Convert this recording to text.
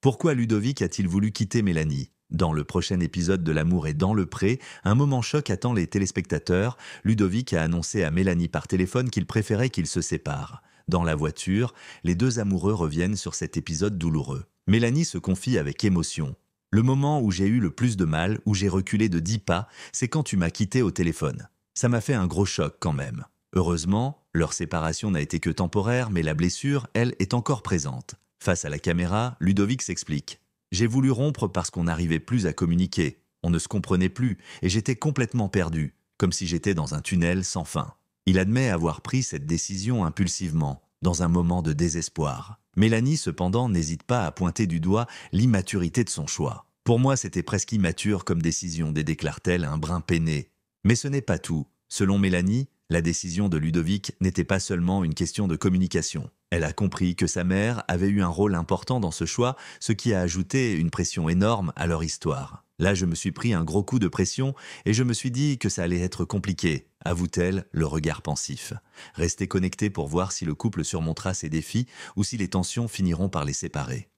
Pourquoi Ludovic a-t-il voulu quitter Mélanie? Dans le prochain épisode de L'amour est dans le pré, un moment choc attend les téléspectateurs. Ludovic a annoncé à Mélanie par téléphone qu'il préférait qu'ils se séparent. Dans la voiture, les deux amoureux reviennent sur cet épisode douloureux. Mélanie se confie avec émotion. Le moment où j'ai eu le plus de mal, où j'ai reculé de 10 pas, c'est quand tu m'as quitté au téléphone. Ça m'a fait un gros choc quand même. Heureusement, leur séparation n'a été que temporaire, mais la blessure, elle, est encore présente. Face à la caméra, Ludovic s'explique. J'ai voulu rompre parce qu'on n'arrivait plus à communiquer. On ne se comprenait plus et j'étais complètement perdu, comme si j'étais dans un tunnel sans fin. Il admet avoir pris cette décision impulsivement, dans un moment de désespoir. Mélanie, cependant, n'hésite pas à pointer du doigt l'immaturité de son choix. Pour moi, c'était presque immature comme décision, déclare-t-elle, un brin peiné. Mais ce n'est pas tout. Selon Mélanie, la décision de Ludovic n'était pas seulement une question de communication. Elle a compris que sa mère avait eu un rôle important dans ce choix, ce qui a ajouté une pression énorme à leur histoire. Là, je me suis pris un gros coup de pression et je me suis dit que ça allait être compliqué, avoue-t-elle, le regard pensif. Restez connectés pour voir si le couple surmontera ses défis ou si les tensions finiront par les séparer.